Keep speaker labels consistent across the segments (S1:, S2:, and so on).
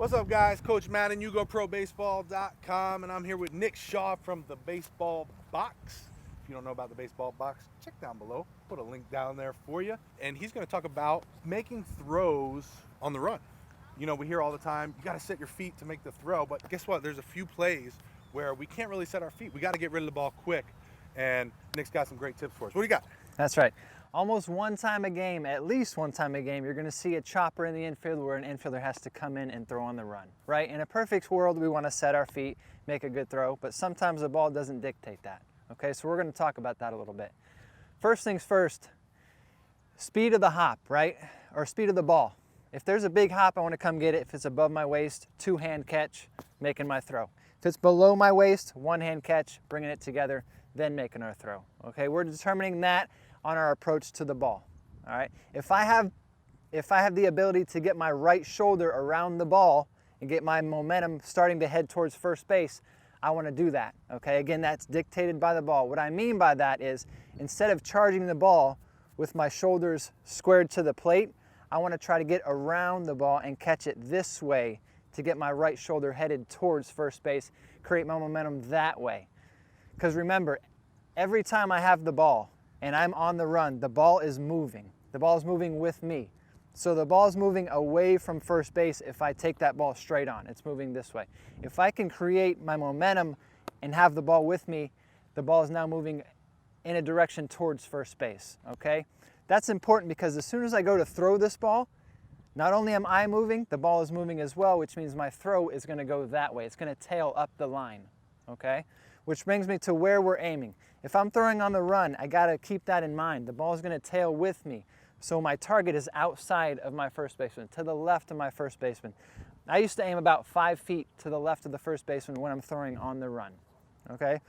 S1: What's up, guys? Coach Madden, YouGoProBaseball.com, and I'm here with Nick Shaw from the Baseball Box. If you don't know about the Baseball Box, check down below. Put a link down there for you. And he's going to talk about making throws on the run. You know, we hear all the time, you got to set your feet to make the throw, but guess what? There's a few plays where we can't really set our feet. We got to get rid of the ball quick, and Nick's got some great tips for us. What do you got?
S2: That's right. Almost one time a game, at least one time a game, you're going to see a chopper in the infield where an infielder has to come in and throw on the run, right? In a perfect world, we want to set our feet, make a good throw, but sometimes the ball doesn't dictate that, okay? So we're going to talk about that a little bit. First things first, speed of the hop, right? Or speed of the ball. If there's a big hop, I want to come get it. If it's above my waist, two-hand catch, making my throw. If it's below my waist, one-hand catch, bringing it together, then making our throw, okay? We're determining that on our approach to the ball, all right? If I have the ability to get my right shoulder around the ball and get my momentum starting to head towards first base, I want to do that, okay? Again, that's dictated by the ball. What I mean by that is instead of charging the ball with my shoulders squared to the plate, I want to try to get around the ball and catch it this way to get my right shoulder headed towards first base, create my momentum that way. Because remember, every time I have the ball and I'm on the run, the ball is moving. The ball is moving with me. So the ball is moving away from first base if I take that ball straight on. It's moving this way. If I can create my momentum and have the ball with me, the ball is now moving in a direction towards first base, okay? That's important because as soon as I go to throw this ball, not only am I moving, the ball is moving as well, which means my throw is going to go that way. It's going to tail up the line, okay? Which brings me to where we're aiming. If I'm throwing on the run, I got to keep that in mind. The ball is going to tail with me. So my target is outside of my first baseman, to the left of my first baseman. I used to aim about 5 feet to the left of the first baseman when I'm throwing on the run, okay?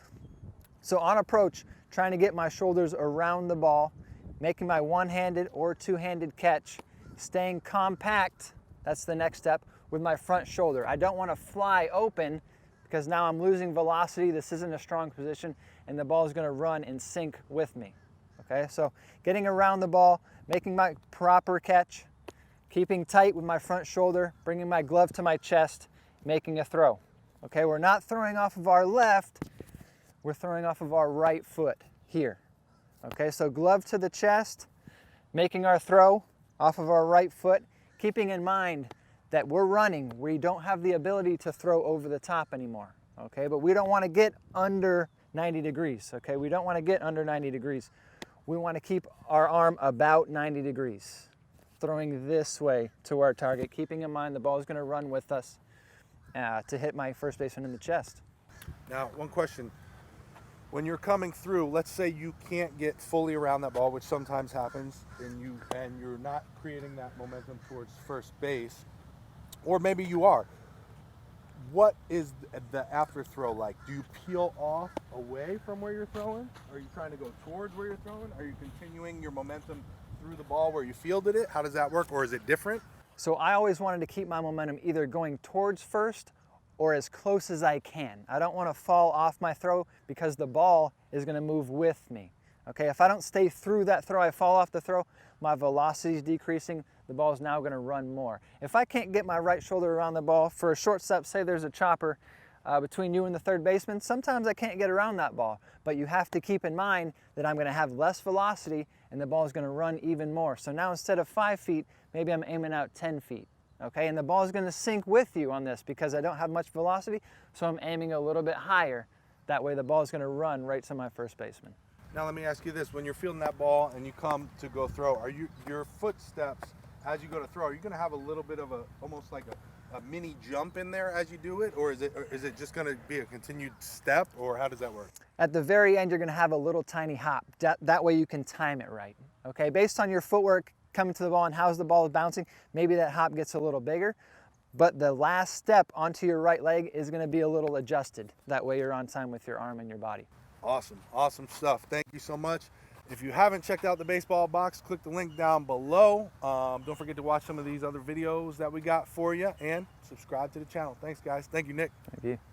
S2: So on approach, trying to get my shoulders around the ball, making my one-handed or two-handed catch, staying compact, that's the next step, with my front shoulder. I don't want to fly open because now I'm losing velocity. This isn't a strong position, and the ball is going to run in sync with me. Okay, so getting around the ball, making my proper catch, keeping tight with my front shoulder, bringing my glove to my chest, making a throw. Okay, we're not throwing off of our left, we're throwing off of our right foot here. Okay, so glove to the chest, making our throw off of our right foot, keeping in mind that we're running, we don't have the ability to throw over the top anymore, okay? But we don't want to get under 90 degrees, okay? We don't want to get under 90 degrees. We want to keep our arm about 90 degrees, throwing this way to our target, keeping in mind the ball is going to run with us to hit my first baseman in the chest.
S1: Now, one question. When you're coming through, let's say you can't get fully around that ball, which sometimes happens, and you're not creating that momentum towards first base, or maybe you are. What is the after throw like? Do you peel off away from where you're throwing? Are you trying to go towards where you're throwing? Are you continuing your momentum through the ball where you fielded it? How does that work, or is it different?
S2: So I always wanted to keep my momentum either going towards first or as close as I can. I don't want to fall off my throw because the ball is going to move with me. Okay, if I don't stay through that throw, I fall off the throw, my velocity is decreasing, the ball is now going to run more. If I can't get my right shoulder around the ball for a short step, say there's a chopper between you and the third baseman, sometimes I can't get around that ball, but you have to keep in mind that I'm going to have less velocity and the ball is going to run even more. So now instead of 5 feet, maybe I'm aiming out 10 feet. Okay, and the ball is going to sync with you on this because I don't have much velocity, so I'm aiming a little bit higher. That way the ball is going to run right to my first baseman.
S1: Now let me ask you this, when you're fielding that ball and you come to go throw, are your footsteps as you go to throw, are you going to have a little bit of almost like a mini jump in there as you do it, or is it just going to be a continued step, or how does that work?
S2: At the very end, you're going to have a little tiny hop. That way you can time it right. Okay, based on your footwork coming to the ball and how's the ball bouncing, maybe that hop gets a little bigger, but the last step onto your right leg is going to be a little adjusted. That way you're on time with your arm and your body.
S1: Awesome, awesome stuff. Thank you so much. If you haven't checked out the Baseball Box, click the link down below. Don't forget to watch some of these other videos that we got for you and subscribe to the channel. Thanks, guys. Thank you, Nick.
S2: Thank you.